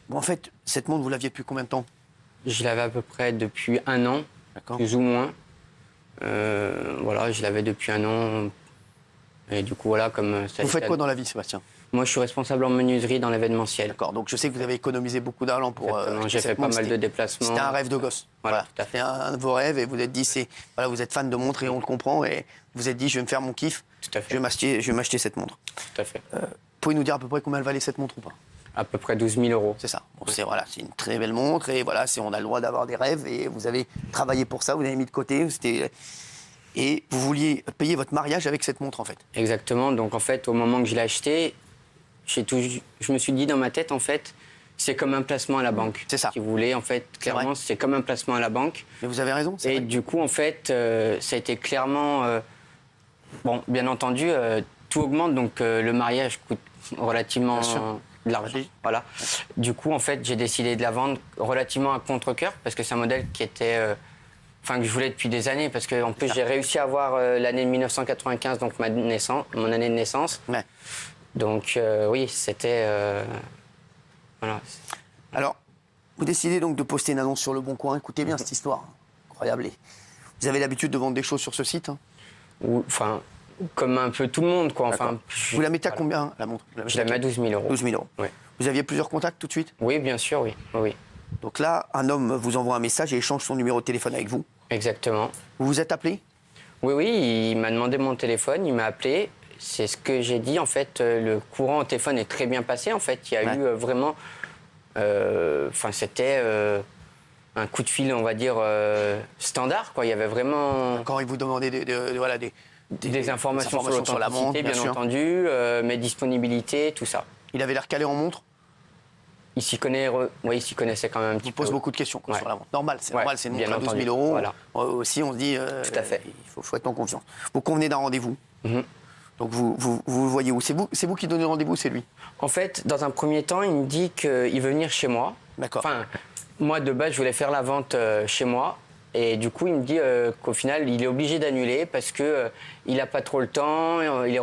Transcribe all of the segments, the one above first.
Bon, en fait, cette montre, vous l'aviez depuis combien de temps? Je l'avais à peu près depuis 1 an, plus ou moins. Voilà, je l'avais depuis 1 an. Et du coup, voilà, comme ça. Vous faites quoi dans la vie, Sébastien? Moi, je suis responsable en menuiserie dans l'événementiel. D'accord, donc je sais que vous avez économisé beaucoup d'argent pour. J'ai fait pas mal de déplacements. C'était un rêve de gosse. Voilà, tout à fait. C'était un de vos rêves et vous êtes dit, voilà, vous êtes fan de montres et on le comprend et vous vous êtes dit, je vais me faire mon kiff. Tout à fait. Je vais m'acheter cette montre. Tout à fait. Vous pouvez nous dire à peu près combien elle valait cette montre ou pas? À peu près 12 000 euros. C'est ça. Bon, c'est une très belle montre et voilà, on a le droit d'avoir des rêves et vous avez travaillé pour ça, vous avez mis de côté. Et vous vouliez payer votre mariage avec cette montre en fait. Exactement. Donc en fait, au moment que je l'ai acheté, je me suis dit dans ma tête, en fait, c'est comme un placement à la banque. C'est ça. Si vous voulez, en fait, clairement, c'est comme un placement à la banque. Mais vous avez raison. Et du coup, en fait, ça a été clairement... bon, bien entendu, tout augmente, donc le mariage coûte relativement de l'argent. Voilà. Du coup, en fait, j'ai décidé de la vendre relativement à contre-cœur, parce que c'est un modèle qui était... que je voulais depuis des années, parce qu'en plus, j'ai réussi à avoir l'année de 1995, donc mon année de naissance. Ouais. Donc oui, c'était... voilà. Alors, vous décidez donc de poster une annonce sur Le Bon Coin. Écoutez bien cette histoire. Incroyable. Vous avez l'habitude de vendre des choses sur ce site Enfin, comme un peu tout le monde, quoi. Enfin, vous la mettez à combien, la montre? Je la mets à 12 000 euros. 12 000 euros. Oui. Vous aviez plusieurs contacts tout de suite? Oui, bien sûr, oui. Oui. Donc là, un homme vous envoie un message et échange son numéro de téléphone avec vous. Exactement. Vous vous êtes appelé? Oui, oui, il m'a demandé mon téléphone, il m'a appelé. C'est ce que j'ai dit, en fait, le courant au téléphone est très bien passé, en fait. Il y a eu vraiment... c'était un coup de fil, on va dire, standard, quoi. Il y avait vraiment... Quand il vous demandait des informations sur la montre, bien entendu, mes disponibilités, tout ça. Il avait l'air calé en montre? Il s'y connaissait quand même un petit peu. Il pose beaucoup de questions sur la montre. Normal, c'est normal, c'est une montre à 12 000 euros. Voilà. Aussi, on se dit, tout à fait. Il faut être en confiance. Vous convenez d'un rendez-vous. Donc vous voyez où? C'est vous qui donnez le rendez-vous, c'est lui? En fait, dans un premier temps, il me dit qu'il veut venir chez moi. D'accord. Enfin, moi, de base, je voulais faire la vente chez moi. Et du coup, il me dit qu'au final, il est obligé d'annuler parce qu'il n'a pas trop le temps, il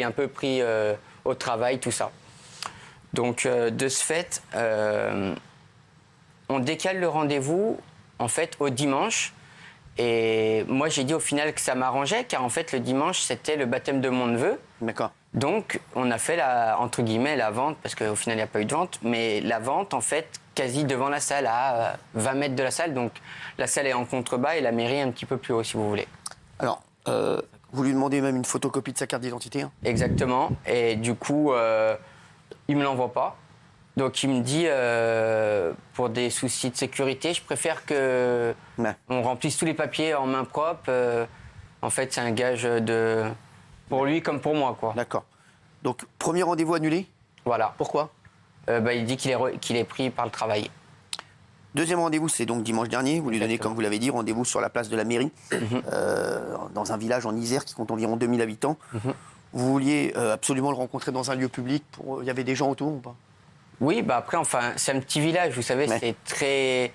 est un peu pris au travail, tout ça. Donc, de ce fait, on décale le rendez-vous, en fait, au dimanche. Et moi, j'ai dit au final que ça m'arrangeait, car en fait, le dimanche, c'était le baptême de mon neveu. D'accord. Donc, on a fait, entre guillemets, la vente, parce qu'au final, il n'y a pas eu de vente, mais la vente, en fait, quasi devant la salle, à 20 mètres de la salle. Donc, la salle est en contrebas et la mairie est un petit peu plus haut, si vous voulez. Alors, vous lui demandez même une photocopie de sa carte d'identité? Exactement. Et du coup, il ne me l'envoie pas. Donc, il me dit, pour des soucis de sécurité, je préfère qu'on remplisse tous les papiers en main propre. En fait, c'est un gage pour lui comme pour moi, quoi. D'accord. Donc, premier rendez-vous annulé? Voilà. Pourquoi? Il dit qu'il est pris par le travail. Deuxième rendez-vous, c'est donc dimanche dernier. Vous lui donnez, comme vous l'avez dit, rendez-vous sur la place de la mairie, dans un village en Isère qui compte environ 2000 habitants. Vous vouliez absolument le rencontrer dans un lieu public. Il y avait des gens autour ou pas? Oui, après, c'est un petit village, vous savez, c'est très...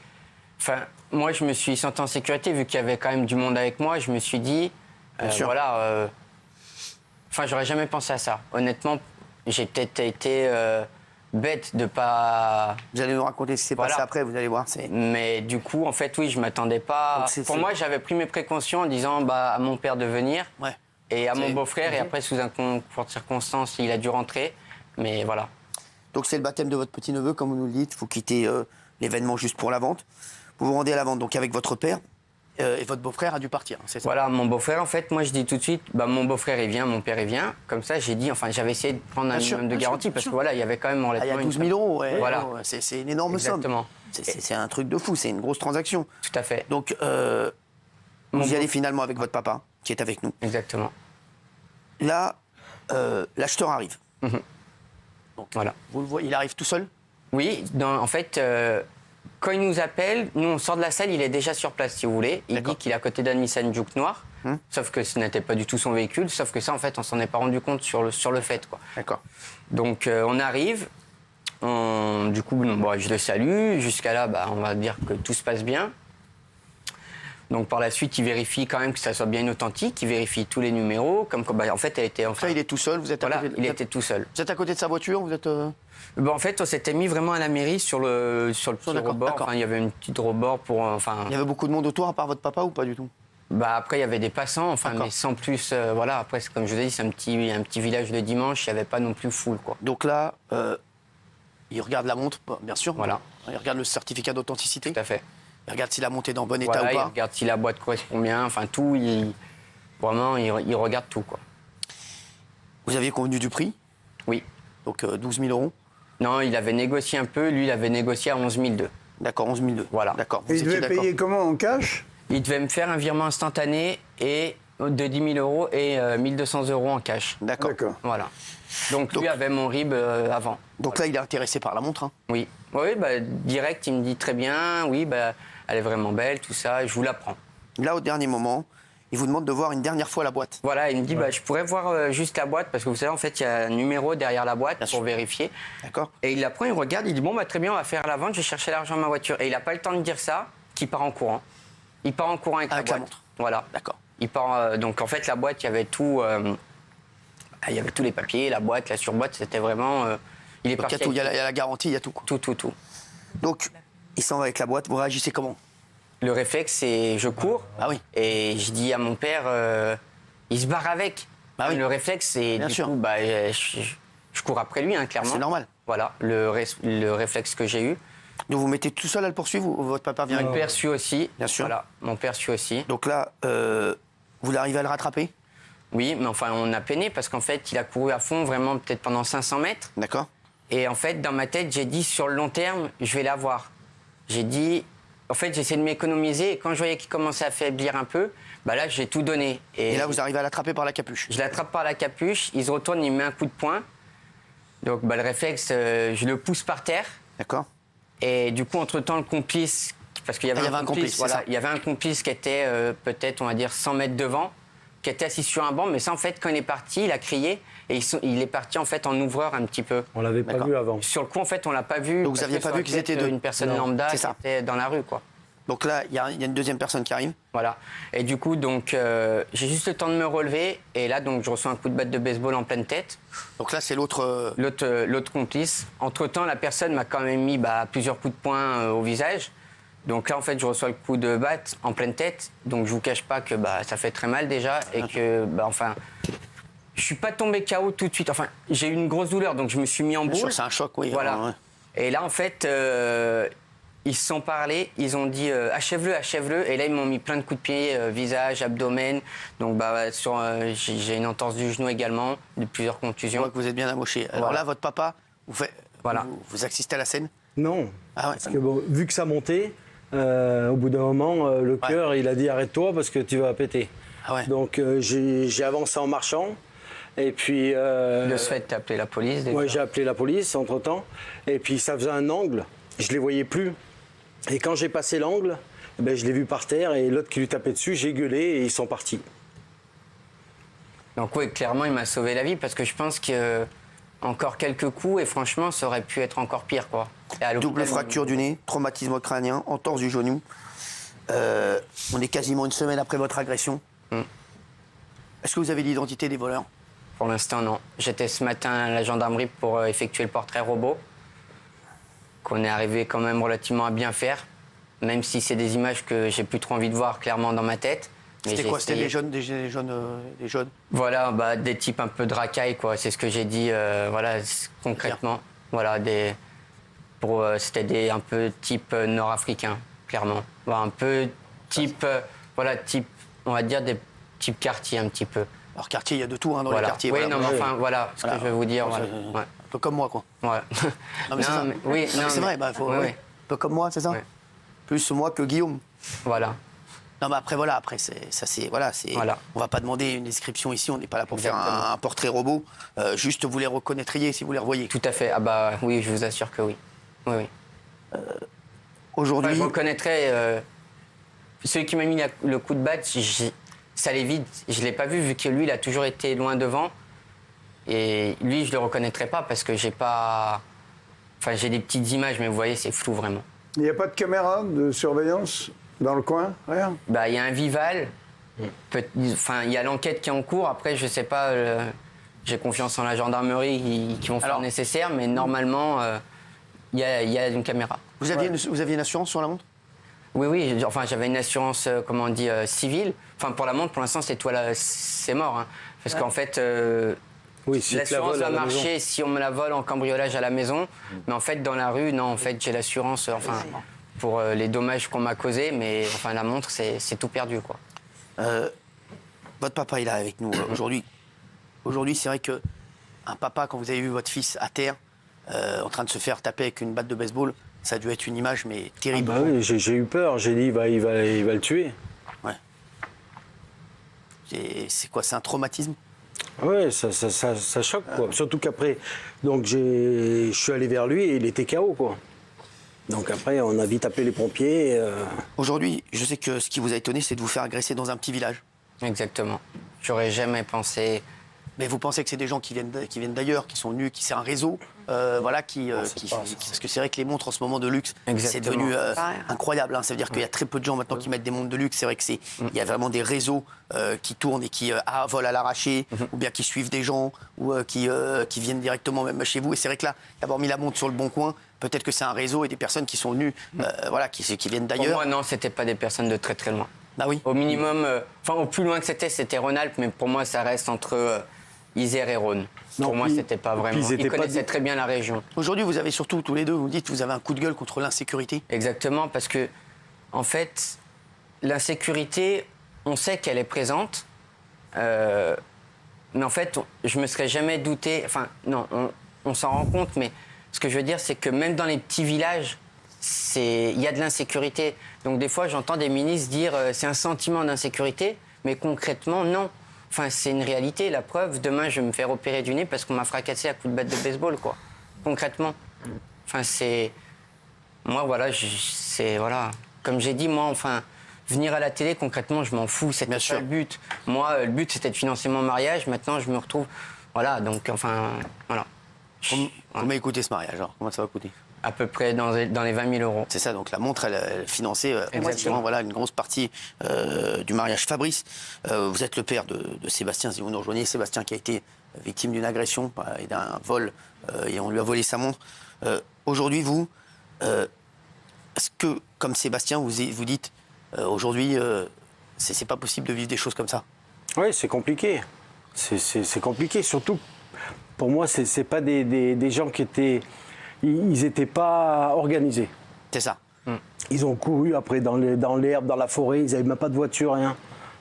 moi, je me suis senti en sécurité, vu qu'il y avait quand même du monde avec moi. Je me suis dit, voilà... j'aurais jamais pensé à ça. Honnêtement, j'ai peut-être été bête de pas... Vous allez nous raconter ce qui s'est passé après, vous allez voir. Mais du coup, en fait, oui, je m'attendais pas... Pour moi, j'avais pris mes précautions en disant à mon père de venir et à mon beau-frère. Et après, sous un concours de circonstances, il a dû rentrer. Mais voilà. Donc c'est le baptême de votre petit-neveu, comme vous nous le dites. Vous quittez l'événement juste pour la vente. Vous vous rendez à la vente donc avec votre père. Et votre beau-frère a dû partir, c'est ça? Voilà, mon beau-frère, en fait, moi je dis tout de suite, mon beau-frère il vient, mon père il vient. Comme ça, j'ai dit, j'avais essayé de prendre un minimum de garantie parce que voilà, il y avait quand même relativement... il y a 12 000 euros, voilà. C'est une énorme somme. C'est un truc de fou, c'est une grosse transaction. Tout à fait. Donc, vous y allez finalement avec votre papa, qui est avec nous. Exactement. Là, l'acheteur arrive. Donc, voilà. Vous le voyez, il arrive tout seul? Oui, en fait... Quand il nous appelle, nous on sort de la salle, il est déjà sur place si vous voulez. Il dit qu'il est à côté d'un Nissan Juke noir, sauf que ce n'était pas du tout son véhicule, sauf que ça en fait on s'en est pas rendu compte sur le fait, quoi. D'accord. Donc on arrive, du coup je le salue, jusqu'à là on va dire que tout se passe bien. Donc par la suite, il vérifie quand même que ça soit bien authentique, il vérifie tous les numéros, comme quoi, en fait, elle était... Là, il est tout seul, vous êtes Voilà, à côté il était tout seul. Vous êtes à côté de sa voiture, vous êtes... En fait, on s'était mis vraiment à la mairie sur le petit rebord. Enfin, il y avait une petite rebord pour... Il y avait beaucoup de monde autour, à part votre papa, ou pas du tout? Après, il y avait des passants, mais sans plus... voilà, après, comme je vous ai dit, c'est un petit village de dimanche, il n'y avait pas non plus foule, quoi. Donc là, il regarde la montre, bien sûr. Voilà. Il regarde le certificat d'authenticité. Tout à fait. Il regarde si la montre est dans bon état Voilà, ou il pas. regarde si la boîte correspond bien, enfin tout, vraiment, il regarde tout, quoi. Vous aviez convenu du prix, Oui. donc 12 000 euros. Non, il avait négocié un peu, lui, il avait négocié à 11 200. D'accord, 11 200. Voilà. D'accord. Et il devait payer comment, en cash? Il devait me faire un virement instantané et de 10 000 euros et 1 200 euros en cash. D'accord. Voilà. Donc lui avait mon RIB avant. Donc là, il est intéressé par la montre. Hein. Oui. Oui, direct, il me dit très bien, oui, elle est vraiment belle, tout ça, je vous la prends. Là, au dernier moment, il vous demande de voir une dernière fois la boîte. Voilà, il me dit, je pourrais voir juste la boîte, parce que vous savez, en fait, il y a un numéro derrière la boîte pour vérifier. D'accord. Et il la prend, il regarde, il dit, bon, très bien, on va faire la vente, je vais chercher l'argent dans ma voiture. Et il n'a pas le temps de dire ça, qu'il part en courant. Il part en courant avec la boîte. Montre. Voilà. D'accord. Il part, donc en fait, la boîte, il y avait tout... il y avait tous les papiers, la boîte, la surboîte, c'était vraiment... il est Donc parti il y a la garantie, il y a tout. Quoi. Tout. Donc, il s'en va avec la boîte, vous réagissez comment? Le réflexe, c'est je cours. Ah oui. Et je dis à mon père, il se barre avec. Ah oui. Le réflexe, c'est Bien du sûr. coup, je cours après lui, clairement. C'est normal. Voilà, le réflexe que j'ai eu. Donc vous mettez tout seul à le poursuivre ou votre papa vient Mon avec père suit aussi. Bien sûr. Voilà, mon père suit aussi. Donc là, vous arrivez à le rattraper? Oui, mais enfin, on a peiné parce qu'en fait, il a couru à fond, vraiment, peut-être pendant 500 mètres. D'accord. Et en fait, dans ma tête, j'ai dit, sur le long terme, je vais l'avoir. J'ai dit, en fait, j'essaie de m'économiser. Et quand je voyais qu'il commençait à faiblir un peu, là, j'ai tout donné. Et là, vous arrivez à l'attraper par la capuche? Je l'attrape par la capuche, il se retourne, il me met un coup de poing. Donc, le réflexe, je le pousse par terre. D'accord. Et du coup, entre-temps, le complice, parce qu'il y avait, un complice, voilà, il y avait un complice qui était peut-être, on va dire, 100 mètres devant, qui était assis sur un banc. Mais ça, en fait, quand il est parti, il a crié. Et il est parti, en fait, en ouvreur un petit peu. On l'avait pas vu avant. Sur le coup, en fait, on l'a pas vu. Donc vous n'aviez pas vu qu'ils étaient deux? Une personne lambda qui ça. était dans la rue, quoi. Donc là, il y a une deuxième personne qui arrive. Voilà. Et du coup, donc, j'ai juste le temps de me relever. Et là, donc, je reçois un coup de batte de baseball en pleine tête. Donc là, c'est l'autre... L'autre complice. Entre-temps, la personne m'a quand même mis plusieurs coups de poing au visage. Donc là, en fait, je reçois le coup de batte en pleine tête. Donc, je vous cache pas que ça fait très mal déjà. Et que, je suis pas tombé KO tout de suite. Enfin, j'ai eu une grosse douleur, donc je me suis mis en boule. C'est un choc, oui. Voilà. Ouais. Et là, en fait, ils se sont parlé, ils ont dit achève-le, achève-le. Et là, ils m'ont mis plein de coups de pied, visage, abdomen. Donc, j'ai une entorse du genou également, de plusieurs contusions. Je vois que vous êtes bien amoché. Alors Voilà. là, votre papa, vous assistez à la scène? Non. Ah ouais. Parce que vu que ça montait, au bout d'un moment, le cœur, il a dit arrête-toi parce que tu vas péter. Ah ouais. Donc j'ai avancé en marchant. Et puis. De ce fait, tu as appelé la police déjà. Ouais, j'ai appelé la police entre-temps. Et puis ça faisait un angle. Je ne les voyais plus. Et quand j'ai passé l'angle, je l'ai vu par terre et l'autre qui lui tapait dessus, j'ai gueulé et ils sont partis. Donc oui, clairement, il m'a sauvé la vie parce que je pense que encore quelques coups et franchement, ça aurait pu être encore pire, quoi. Double fracture du nez, traumatisme crânien, entorse du genou. On est quasiment une semaine après votre agression. Est-ce que vous avez l'identité des voleurs? Pour l'instant, non. J'étais ce matin à la gendarmerie pour effectuer le portrait robot, qu'on est arrivé quand même relativement à bien faire, même si c'est des images que j'ai plus trop envie de voir clairement dans ma tête. C'était quoi? C'était des jeunes? Voilà, des types un peu de racailles, quoi. C'est ce que j'ai dit, concrètement. Voilà, c'était un peu type nord-africain, clairement. Un peu type, type, on va dire des types quartiers un petit peu. Alors quartier, il y a de tout dans les quartiers. Oui, voilà. non, mais enfin, voilà ce que je vais vous dire. Voilà. Un peu comme moi, quoi. Ouais. Non, mais c'est ça. Oui, c'est vrai, un peu comme moi, c'est ça? Ouais. Plus moi que Guillaume. Voilà. Non, mais après, on va pas demander une description ici, on n'est pas là pour faire un portrait robot. Juste, vous les reconnaîtriez si vous les revoyez. Tout à fait. Ah oui, je vous assure que oui. Oui. Aujourd'hui... je reconnaîtrais... celui qui m'a mis le coup de batte, ça allait vite. Je ne l'ai pas vu que lui, il a toujours été loin devant. Et lui, je ne le reconnaîtrais pas parce que j'ai pas... Enfin, j'ai des petites images, mais vous voyez, c'est flou vraiment. Il n'y a pas de caméra de surveillance Dans le coin, rien. Bah, il y a un Vival. Enfin, il y a l'enquête qui est en cours. Après, je sais pas. J'ai confiance en la gendarmerie qui vont faire le nécessaire, mais normalement, il y a une caméra. Vous aviez une assurance sur la montre? Oui. Enfin, j'avais une assurance, comment on dit, civile. Enfin, pour la montre, pour l'instant, c'est mort. Hein. Parce qu'en fait, si l'assurance va marcher si on me la vole en cambriolage à la maison. Mais en fait, dans la rue, non, en fait, j'ai l'assurance pour les dommages qu'on m'a causés. Mais enfin, la montre, c'est tout perdu, quoi. Votre papa est là avec nous aujourd'hui. Aujourd'hui, c'est vrai que un papa, quand vous avez vu votre fils à terre, en train de se faire taper avec une batte de baseball, ça a dû être une image, mais terrible. Oui, j'ai eu peur. J'ai dit, il va le tuer. Ouais. C'est quoi? C'est un traumatisme? Oui, ça choque, quoi. Surtout qu'après, donc je suis allé vers lui et il était KO, quoi. Donc après, on a vite appelé les pompiers. Aujourd'hui, je sais que ce qui vous a étonné, c'est de vous faire agresser dans un petit village. Exactement. J'aurais jamais pensé. Mais vous pensez que c'est des gens qui viennent d'ailleurs, qui sont venus, qui c'est un réseau, parce que c'est vrai que les montres en ce moment de luxe, c'est devenu incroyable. Hein. Ça veut dire qu'il y a très peu de gens maintenant qui mettent des montres de luxe. C'est vrai que il y a vraiment des réseaux qui tournent et qui volent à l'arraché, ou bien qui suivent des gens, ou qui viennent directement même chez vous. Et c'est vrai que là, d'avoir mis la montre sur le bon coin, peut-être que c'est un réseau et des personnes qui sont venues, qui viennent d'ailleurs. Pour moi, non, c'était pas des personnes de très très loin. Ah oui. Au minimum, au plus loin que c'était Rhône-Alpes, mais pour moi, ça reste entre Isère et Rhône. Pour moi, c'était pas vraiment. Ils connaissaient très bien la région. Aujourd'hui, vous avez surtout, tous les deux, vous dites, vous avez un coup de gueule contre l'insécurité. Exactement, parce que, en fait, l'insécurité, on sait qu'elle est présente, mais en fait, je me serais jamais douté. Enfin, non, on s'en rend compte, mais ce que je veux dire, c'est que même dans les petits villages, il y a de l'insécurité. Donc des fois, j'entends des ministres dire c'est un sentiment d'insécurité, mais concrètement, non. Enfin, c'est une réalité. La preuve, demain, je vais me faire opérer du nez parce qu'on m'a fracassé à coups de batte de baseball, quoi. Concrètement. Enfin, c'est... Moi, voilà, voilà. Comme j'ai dit, moi, enfin, venir à la télé, concrètement, je m'en fous. C'était pas le but. Moi, le but, c'était de financer mon mariage. Maintenant, je me retrouve... Voilà, donc, enfin, voilà. Combien coûtait ce mariage, alors? Comment ça va coûter? À peu près dans les 20 000 euros. C'est ça, donc la montre, elle finançait une grosse partie du mariage. Fabrice, vous êtes le père de Sébastien, si vous nous rejoignez. Sébastien qui a été victime d'une agression et d'un vol, et on lui a volé sa montre. Aujourd'hui, vous, est-ce que, comme Sébastien, vous dites, aujourd'hui, c'est pas possible de vivre des choses comme ça? Oui, c'est compliqué. C'est compliqué, surtout, pour moi, c'est pas des gens qui étaient... Ils n'étaient pas organisés. C'est ça. Ils ont couru après dans l'herbe, dans la forêt, ils n'avaient même pas de voiture, rien.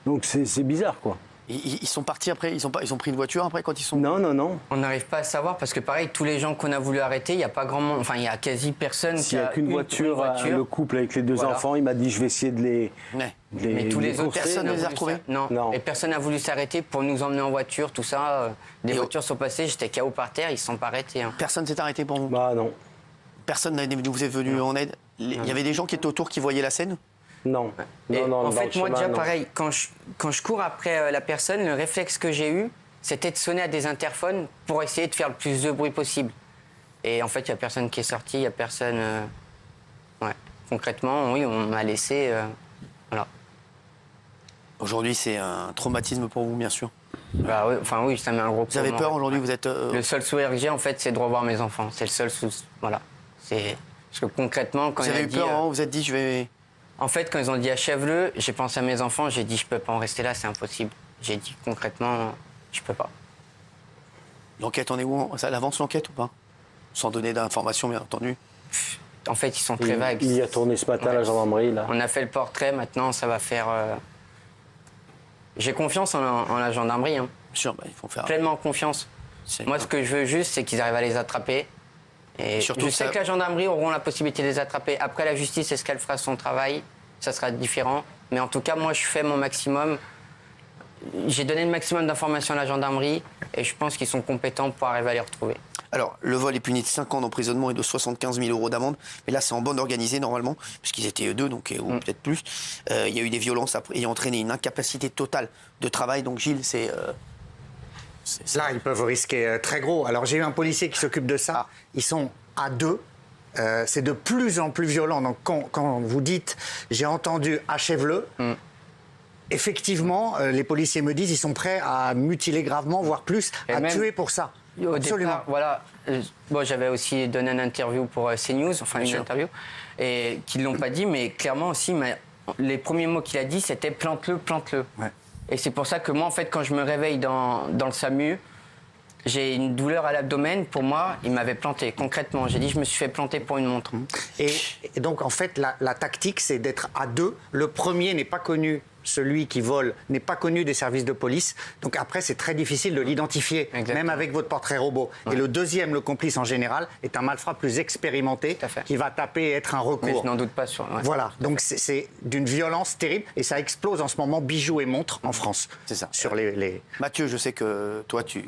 Donc c'est bizarre, quoi. Ils sont partis après, ils ont pris une voiture après quand ils sont... Non. On n'arrive pas à savoir parce que pareil, tous les gens qu'on a voulu arrêter, il n'y a pas grand monde, enfin il n'y a quasi personne qui a... S'il n'y a qu'une voiture, le couple avec les deux enfants, il m'a dit je vais essayer de les... Mais tous les autres, personne ne les a retrouvés? Non. Et personne n'a voulu s'arrêter pour nous emmener en voiture, tout ça. Des voitures sont passées, j'étais KO par terre, ils ne se sont pas arrêtés. Hein. Personne s'est arrêté pour vous? Bah non. Personne ne vous est venu en aide? Il y avait des gens qui étaient autour qui voyaient la scène? Non. En fait, moi, déjà, pareil, quand je cours après la personne, le réflexe que j'ai eu, c'était de sonner à des interphones pour essayer de faire le plus de bruit possible. Et en fait, il n'y a personne qui est sorti, il n'y a personne... Ouais. Concrètement, oui, on m'a laissé... Voilà. Aujourd'hui, c'est un traumatisme pour vous, bien sûr. Bah, oui, ça met un gros coup. Vous avez peur aujourd'hui? Vous êtes... Le seul souhait que j'ai, en fait, c'est de revoir mes enfants. C'est le seul souhait. Voilà. Parce que concrètement, quand vous avez eu peur, vous vous êtes dit, je vais... En fait, quand ils ont dit achève-le, j'ai pensé à mes enfants, j'ai dit je peux pas en rester là, c'est impossible. J'ai dit concrètement, je peux pas. L'enquête, on est où? Ça avance l'enquête ou pas? Sans donner d'informations, bien entendu. En fait, ils sont très vagues. Il y a tourné ce matin à la gendarmerie, là. On a fait le portrait, maintenant ça va faire... J'ai confiance en la gendarmerie. Hein. Bien sûr, il faut faire... Pleinement confiance. Moi, ce que je veux juste, c'est qu'ils arrivent à les attraper. Et surtout, je sais que la gendarmerie auront la possibilité de les attraper. Après, la justice, est-ce qu'elle fera son travail? Ça sera différent. Mais en tout cas, moi, je fais mon maximum. J'ai donné le maximum d'informations à la gendarmerie et je pense qu'ils sont compétents pour arriver à les retrouver. Alors, le vol est puni de 5 ans d'emprisonnement et de 75 000 euros d'amende. Mais là, c'est en bande organisée, normalement, puisqu'ils étaient deux, donc, ou peut-être plus. Il y a eu des violences ayant entraîné une incapacité totale de travail. Donc, Gilles, c'est... Là, ils peuvent risquer très gros. Alors, j'ai eu un policier qui s'occupe de ça. Ils sont à deux. c'est de plus en plus violent. Donc quand vous dites « j'ai entendu achève-le », effectivement, les policiers me disent ils sont prêts à mutiler gravement, voire plus, Et à même, tuer pour ça. Au Absolument. départ, voilà. Bon, j'avais aussi donné une interview pour CNews, enfin une interview, et qu'ils l'ont pas dit, mais clairement aussi, les premiers mots qu'il a dit, c'était plante-le, plante-le. Ouais. Et c'est pour ça que moi, en fait, quand je me réveille dans le SAMU, j'ai une douleur à l'abdomen. Pour moi, il m'avait planté, concrètement. J'ai dit, je me suis fait planter pour une montre. Et donc, en fait, la tactique, c'est d'être à deux. Le premier n'est pas connu, celui qui vole n'est pas connu des services de police. Donc après, c'est très difficile de l'identifier, même avec votre portrait robot. Ouais. Et le deuxième, le complice en général, est un malfrat plus expérimenté qui va taper et être un recours. Mais je n'en doute pas sur... Ouais, voilà, donc c'est d'une violence terrible et ça explose en ce moment bijoux et montres en France. C'est ça. Sur les... Mathieu, je sais que toi, tu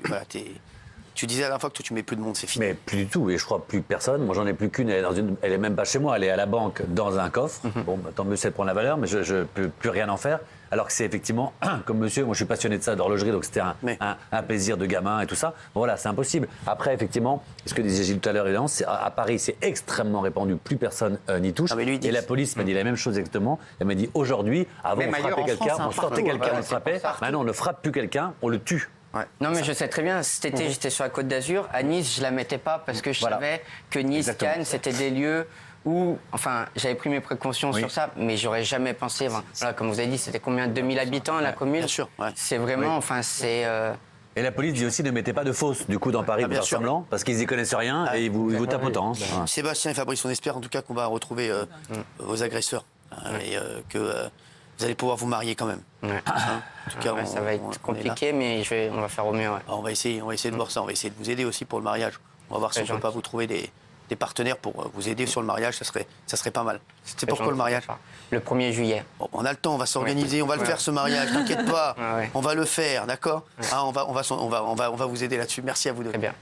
disais à la dernière fois que toi, tu mets plus de monde, c'est fini. Mais plus du tout, et je crois plus personne. Moi, j'en ai plus qu'une. Elle est même pas chez moi. Elle est à la banque dans un coffre. Bon, bah, tant mieux, c'est de prendre la valeur, mais je peux plus rien en faire. Alors que c'est effectivement, comme monsieur, moi je suis passionné de ça, d'horlogerie, donc c'était un plaisir de gamin et tout ça. Bon, voilà, c'est impossible. Après, effectivement, ce que disait Gilles tout à l'heure, évidemment, à Paris, c'est extrêmement répandu, plus personne n'y touche. Et la police m'a dit la même chose exactement. Elle m'a dit aujourd'hui, avant on frappait quelqu'un, on sortait quelqu'un, on le frappait. Maintenant, on ne frappe plus quelqu'un, on le tue. Ouais. Non, mais je sais très bien, cet été, j'étais sur la Côte d'Azur. À Nice, je la mettais pas parce que je savais que Nice, Cannes, c'était des lieux où, enfin, j'avais pris mes précautions sur ça, mais j'aurais jamais pensé, voilà, comme vous avez dit, c'était combien, 2000 habitants, la commune. Bien sûr, c'est vraiment, enfin, c'est... Et la police dit aussi ne mettez pas de fausses, du coup, dans Paris, pour faire semblant, parce qu'ils y connaissent rien et ils vous tapent autant. Hein. Sébastien et Fabrice, on espère en tout cas qu'on va retrouver vos agresseurs et que vous allez pouvoir vous marier quand même. Ouais. En tout cas, ça va être compliqué, mais on va faire au mieux. Ouais. On va essayer de voir ça. On va essayer de vous aider aussi pour le mariage. On va voir si on ne peut pas vous trouver des partenaires pour vous aider sur le mariage. Ça serait pas mal. C'est pourquoi le mariage? Le 1er juillet. Bon, on a le temps, on va s'organiser, on va le faire ce mariage. T'inquiète pas, on va le faire, d'accord? On va vous aider là-dessus. Merci à vous deux. Très bien.